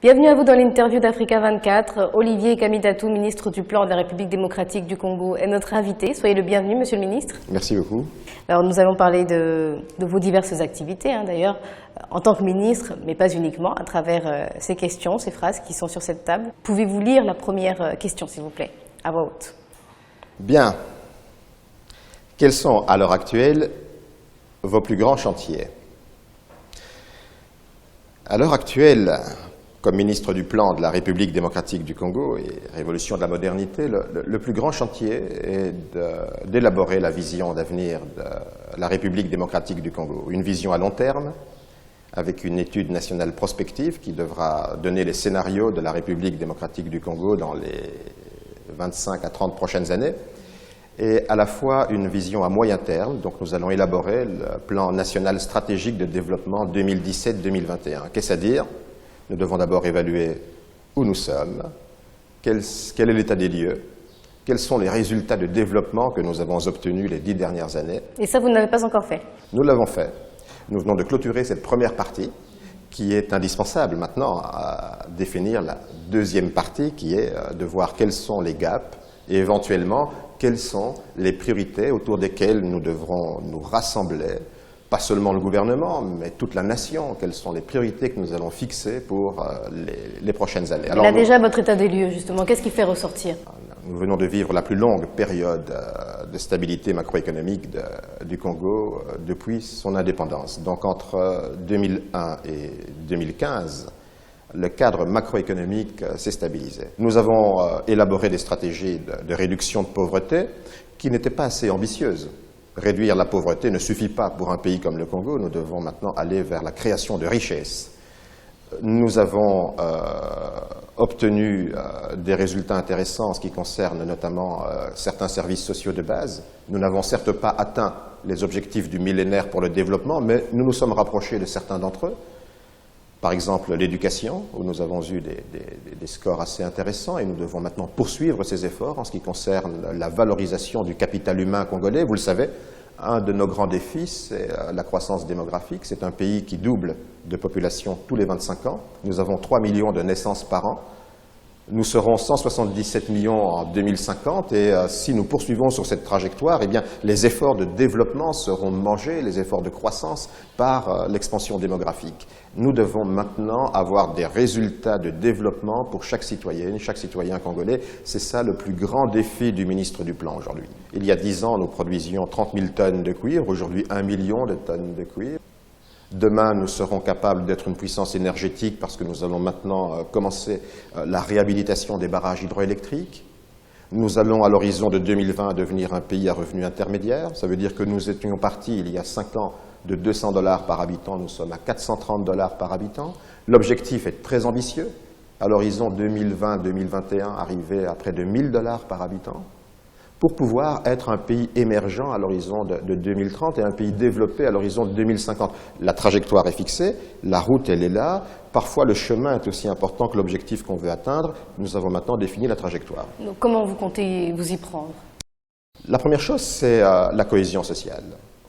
Bienvenue à vous dans l'interview d'Africa 24. Olivier Kamitatou, ministre du Plan de la République démocratique du Congo, est notre invité. Soyez le bienvenu, monsieur le ministre. Merci beaucoup. Alors, nous allons parler de vos diverses activités, d'ailleurs, en tant que ministre, mais pas uniquement, à travers ces questions, ces phrases qui sont sur cette table. Pouvez-vous lire la première question, s'il vous plaît, à voix haute? Bien. Quels sont, à l'heure actuelle, vos plus grands chantiers? À l'heure actuelle, comme ministre du Plan de la République démocratique du Congo et Révolution de la modernité, le plus grand chantier est d'élaborer la vision d'avenir de la République démocratique du Congo. Une vision à long terme, avec une étude nationale prospective qui devra donner les scénarios de la République démocratique du Congo dans les 25 à 30 prochaines années, et à la fois une vision à moyen terme. Donc nous allons élaborer le plan national stratégique de développement 2017-2021. Qu'est-ce à dire? Nous devons d'abord évaluer où nous sommes, quel est l'état des lieux, quels sont les résultats de développement que nous avons obtenus les 10 dernières années. Et ça, vous ne l'avez pas encore fait? Nous l'avons fait. Nous venons de clôturer cette première partie qui est indispensable maintenant à définir la deuxième partie qui est de voir quels sont les gaps et éventuellement quelles sont les priorités autour desquelles nous devrons nous rassembler. Pas seulement le gouvernement, mais toute la nation. Quelles sont les priorités que nous allons fixer pour les prochaines années? Alors, déjà votre état des lieux, justement. Qu'est-ce qui fait ressortir? Nous venons de vivre la plus longue période de stabilité macroéconomique du Congo depuis son indépendance. Donc entre 2001 et 2015, le cadre macroéconomique s'est stabilisé. Nous avons élaboré des stratégies de réduction de pauvreté qui n'étaient pas assez ambitieuses. Réduire la pauvreté ne suffit pas pour un pays comme le Congo. Nous devons maintenant aller vers la création de richesses. Nous avons obtenu des résultats intéressants en ce qui concerne notamment certains services sociaux de base. Nous n'avons certes pas atteint les objectifs du millénaire pour le développement, mais nous nous sommes rapprochés de certains d'entre eux. Par exemple, l'éducation, où nous avons eu des scores assez intéressants et nous devons maintenant poursuivre ces efforts en ce qui concerne la valorisation du capital humain congolais. Vous le savez, un de nos grands défis, c'est la croissance démographique. C'est un pays qui double de population tous les 25 ans. Nous avons 3 millions de naissances par an. Nous serons 177 millions en 2050 et si nous poursuivons sur cette trajectoire, eh bien, les efforts de développement seront mangés, les efforts de croissance, par l'expansion démographique. Nous devons maintenant avoir des résultats de développement pour chaque citoyenne, chaque citoyen congolais. C'est ça le plus grand défi du ministre du Plan aujourd'hui. Il y a 10 ans, nous produisions 30 000 tonnes de cuivre, aujourd'hui 1 million de tonnes de cuivre. Demain, nous serons capables d'être une puissance énergétique parce que nous allons maintenant commencer la réhabilitation des barrages hydroélectriques. Nous allons, à l'horizon de 2020, devenir un pays à revenu intermédiaire. Ça veut dire que nous étions partis, il y a 5 ans, de 200 $ par habitant. Nous sommes à 430 $ par habitant. L'objectif est très ambitieux. À l'horizon 2020-2021, arriver à près de 1 000 $ par habitant, pour pouvoir être un pays émergent à l'horizon de 2030 et un pays développé à l'horizon de 2050. La trajectoire est fixée, la route elle est là, parfois le chemin est aussi important que l'objectif qu'on veut atteindre. Nous avons maintenant défini la trajectoire. Donc, comment vous comptez vous y prendre? La première chose, c'est la cohésion sociale.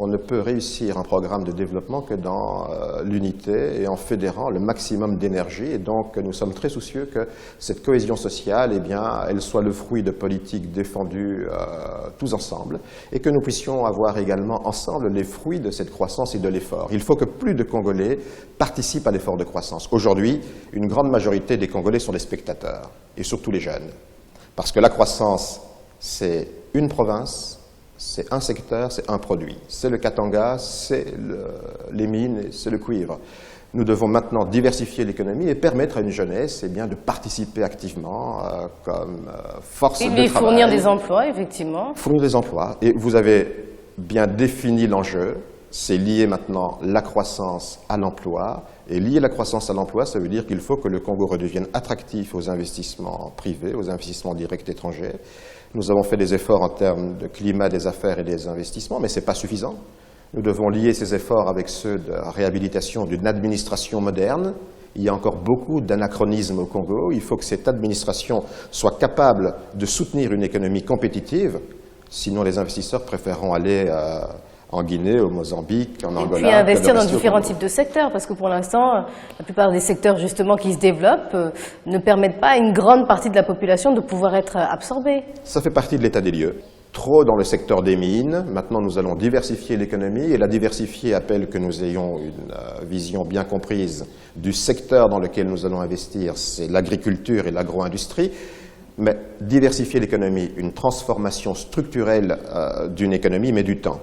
On ne peut réussir un programme de développement que dans l'unité et en fédérant le maximum d'énergie. Et donc, nous sommes très soucieux que cette cohésion sociale, eh bien, elle soit le fruit de politiques défendues tous ensemble et que nous puissions avoir également ensemble les fruits de cette croissance et de l'effort. Il faut que plus de Congolais participent à l'effort de croissance. Aujourd'hui, une grande majorité des Congolais sont des spectateurs, et surtout les jeunes. Parce que la croissance, c'est une province, c'est un secteur, c'est un produit. C'est le Katanga, c'est les mines, c'est le cuivre. Nous devons maintenant diversifier l'économie et permettre à une jeunesse eh bien, de participer activement comme force de travail. Et fournir des emplois, effectivement. Fournir des emplois. Et vous avez bien défini l'enjeu. C'est lier maintenant la croissance à l'emploi. Et lier la croissance à l'emploi, ça veut dire qu'il faut que le Congo redevienne attractif aux investissements privés, aux investissements directs étrangers. Nous avons fait des efforts en termes de climat des affaires et des investissements, mais ce n'est pas suffisant. Nous devons lier ces efforts avec ceux de réhabilitation d'une administration moderne. Il y a encore beaucoup d'anachronismes au Congo. Il faut que cette administration soit capable de soutenir une économie compétitive. Sinon, les investisseurs préféreront aller en Guinée, au Mozambique, en Angola. Et puis investir dans différents types de secteurs, parce que pour l'instant, la plupart des secteurs justement qui se développent ne permettent pas à une grande partie de la population de pouvoir être absorbée. Ça fait partie de l'état des lieux. Trop dans le secteur des mines. Maintenant, nous allons diversifier l'économie, et la diversifier appelle que nous ayons une vision bien comprise du secteur dans lequel nous allons investir, c'est l'agriculture et l'agro-industrie. Mais diversifier l'économie, une transformation structurelle d'une économie met du temps.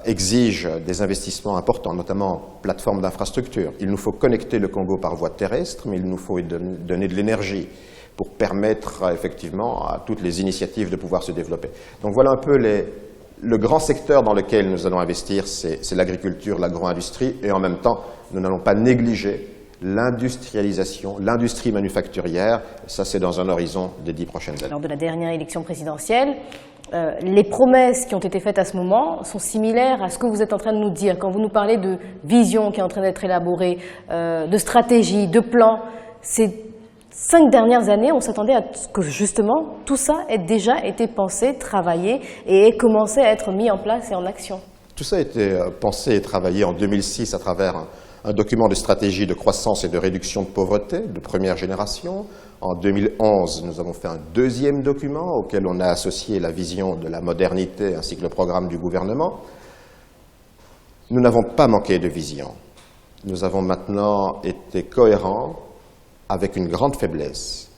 Exige des investissements importants, notamment plateformes d'infrastructures. Il nous faut connecter le Congo par voie terrestre, mais il nous faut donner de l'énergie pour permettre effectivement à toutes les initiatives de pouvoir se développer. Donc voilà un peu le grand secteur dans lequel nous allons investir, c'est l'agriculture, l'agro-industrie, et en même temps, nous n'allons pas négliger l'industrialisation, l'industrie manufacturière. Ça, c'est dans un horizon des 10 prochaines années. Lors de la dernière élection présidentielle, les promesses qui ont été faites à ce moment sont similaires à ce que vous êtes en train de nous dire. Quand vous nous parlez de vision qui est en train d'être élaborée, de stratégie, de plan, ces 5 dernières années, on s'attendait à ce que justement tout ça ait déjà été pensé, travaillé et ait commencé à être mis en place et en action. Tout ça a été pensé et travaillé en 2006 à travers un document de stratégie de croissance et de réduction de pauvreté de première génération. En 2011, nous avons fait un deuxième document auquel on a associé la vision de la modernité ainsi que le programme du gouvernement. Nous n'avons pas manqué de vision. Nous avons maintenant été cohérents avec une grande faiblesse.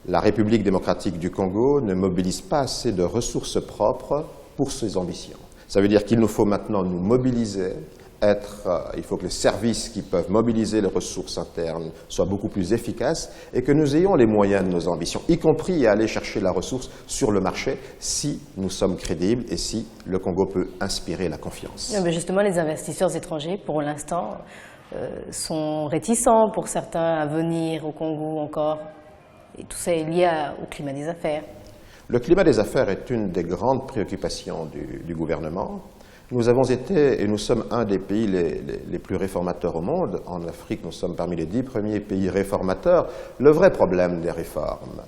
La République démocratique du Congo ne mobilise pas assez de ressources propres pour ses ambitions. Ça veut dire qu'il nous faut maintenant nous mobiliser, il faut que les services qui peuvent mobiliser les ressources internes soient beaucoup plus efficaces et que nous ayons les moyens de nos ambitions, y compris à aller chercher la ressource sur le marché si nous sommes crédibles et si le Congo peut inspirer la confiance. Mais justement, les investisseurs étrangers, pour l'instant, sont réticents pour certains à venir au Congo encore. Et tout ça est lié au climat des affaires. Le climat des affaires est une des grandes préoccupations du gouvernement. Nous avons été et nous sommes un des pays les plus réformateurs au monde. En Afrique, nous sommes parmi les 10 premiers pays réformateurs. Le vrai problème des réformes,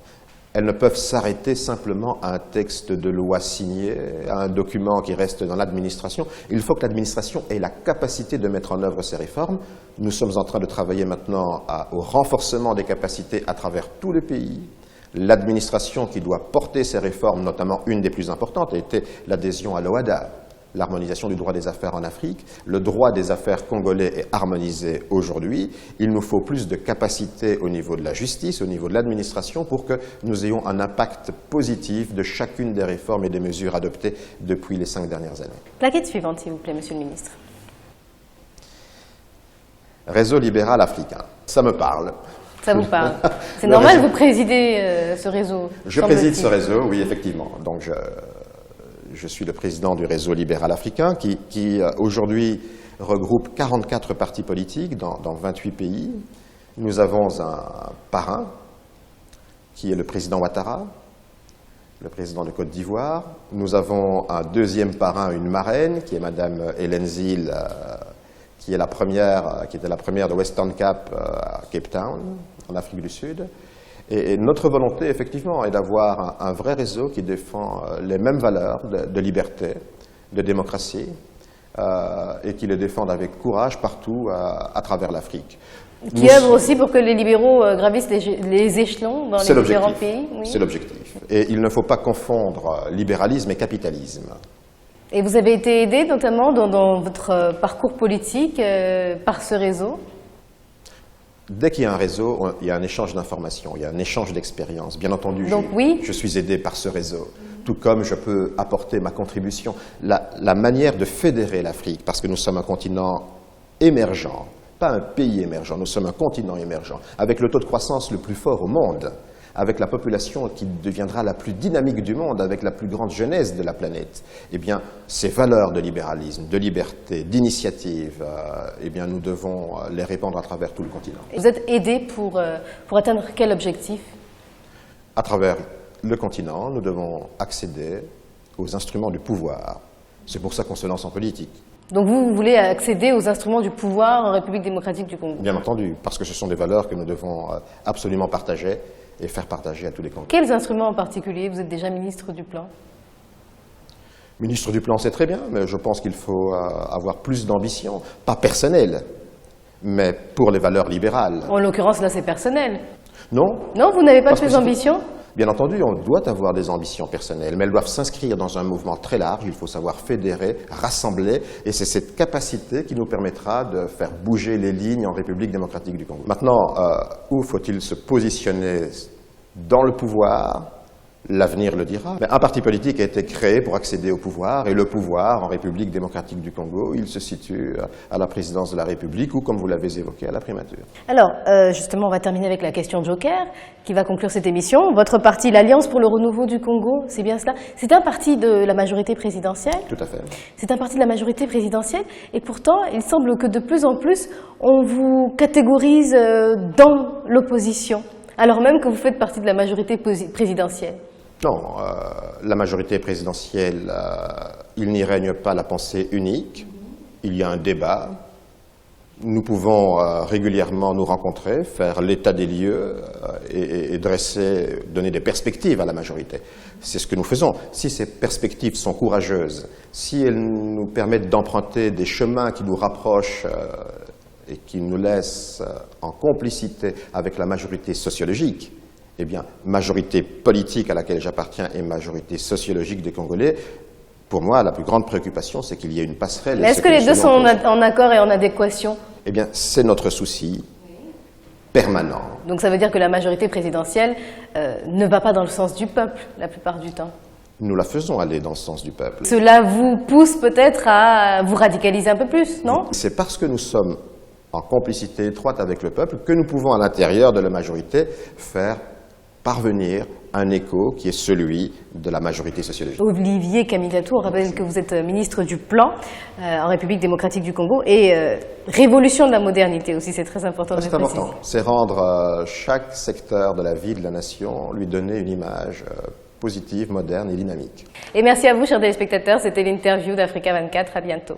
elles ne peuvent s'arrêter simplement à un texte de loi signé, à un document qui reste dans l'administration. Il faut que l'administration ait la capacité de mettre en œuvre ces réformes. Nous sommes en train de travailler maintenant au renforcement des capacités à travers tous les pays. L'administration qui doit porter ces réformes, notamment une des plus importantes, a été l'adhésion à l'OHADA, l'harmonisation du droit des affaires en Afrique. Le droit des affaires congolais est harmonisé aujourd'hui. Il nous faut plus de capacité au niveau de la justice, au niveau de l'administration, pour que nous ayons un impact positif de chacune des réformes et des mesures adoptées depuis les 5 dernières années. Plaquette suivante, s'il vous plaît, Monsieur le Ministre. Réseau libéral africain. Ça me parle. Ça vous parle. C'est normal, vous présidez ce réseau. Je préside ce réseau, oui, effectivement. Donc, je suis le président du réseau libéral africain qui aujourd'hui regroupe 44 partis politiques dans 28 pays. Nous avons un parrain qui est le président Ouattara, le président de Côte d'Ivoire. Nous avons un deuxième parrain, une marraine, qui est Madame Hélène Zille, qui était la première de Western Cape à Cape Town, en Afrique du Sud. Et notre volonté, effectivement, est d'avoir un vrai réseau qui défend les mêmes valeurs de liberté, de démocratie, et qui les défendent avec courage partout à travers l'Afrique. Qui œuvre aussi pour que les libéraux gravissent les échelons dans les différents pays. Oui. C'est l'objectif. Et il ne faut pas confondre libéralisme et capitalisme. Et vous avez été aidé notamment dans votre parcours politique par ce réseau? Dès qu'il y a un réseau, il y a un échange d'informations, il y a un échange d'expériences. Bien entendu, je suis aidé par ce réseau, tout comme je peux apporter ma contribution. La manière de fédérer l'Afrique, parce que nous sommes un continent émergent, pas un pays émergent, nous sommes un continent émergent, avec le taux de croissance le plus fort au monde, avec la population qui deviendra la plus dynamique du monde, avec la plus grande jeunesse de la planète, eh bien, ces valeurs de libéralisme, de liberté, d'initiative, eh bien, nous devons les répandre à travers tout le continent. Vous êtes aidé pour atteindre quel objectif? À travers le continent, nous devons accéder aux instruments du pouvoir. C'est pour ça qu'on se lance en politique. Donc vous voulez accéder aux instruments du pouvoir en République démocratique du Congo? Bien entendu, parce que ce sont des valeurs que nous devons absolument partager et faire partager à tous les Congolais. Quels instruments en particulier? Vous êtes déjà ministre du Plan. Ministre du Plan, c'est très bien, mais je pense qu'il faut avoir plus d'ambition, pas personnelle, mais pour les valeurs libérales. En l'occurrence, là, c'est personnel. Non. Non, vous n'avez pas plus d'ambition? Bien entendu, on doit avoir des ambitions personnelles, mais elles doivent s'inscrire dans un mouvement très large. Il faut savoir fédérer, rassembler, et c'est cette capacité qui nous permettra de faire bouger les lignes en République démocratique du Congo. Maintenant, où faut-il se positionner dans le pouvoir? L'avenir le dira. Mais un parti politique a été créé pour accéder au pouvoir, et le pouvoir en République démocratique du Congo, il se situe à la présidence de la République ou, comme vous l'avez évoqué, à la primature. Alors, justement, on va terminer avec la question Joker, qui va conclure cette émission. Votre parti, l'Alliance pour le renouveau du Congo, c'est bien cela? C'est un parti de la majorité présidentielle? Tout à fait. C'est un parti de la majorité présidentielle, et pourtant, il semble que de plus en plus, on vous catégorise dans l'opposition, alors même que vous faites partie de la majorité présidentielle. Non, la majorité présidentielle, il n'y règne pas la pensée unique. Il y a un débat. Nous pouvons régulièrement nous rencontrer, faire l'état des lieux et donner des perspectives à la majorité. C'est ce que nous faisons. Si ces perspectives sont courageuses, si elles nous permettent d'emprunter des chemins qui nous rapprochent et qui nous laissent en complicité avec la majorité sociologique, eh bien, majorité politique à laquelle j'appartiens et majorité sociologique des Congolais, pour moi, la plus grande préoccupation, c'est qu'il y ait une passerelle. Mais est-ce que les deux sont en accord et en adéquation? Eh bien, c'est notre souci permanent. Donc ça veut dire que la majorité présidentielle ne va pas dans le sens du peuple, la plupart du temps? Nous la faisons aller dans le sens du peuple. Cela vous pousse peut-être à vous radicaliser un peu plus, non? C'est parce que nous sommes en complicité étroite avec le peuple que nous pouvons, à l'intérieur de la majorité, faire parvenir un écho qui est celui de la majorité sociologique. Olivier Kaminatou, on rappelle que vous êtes ministre du Plan en République démocratique du Congo et révolution de la modernité aussi, c'est très important de le préciser. C'est important, c'est rendre chaque secteur de la vie de la nation, lui donner une image positive, moderne et dynamique. Et merci à vous, chers téléspectateurs, c'était l'interview d'Africa 24, à bientôt.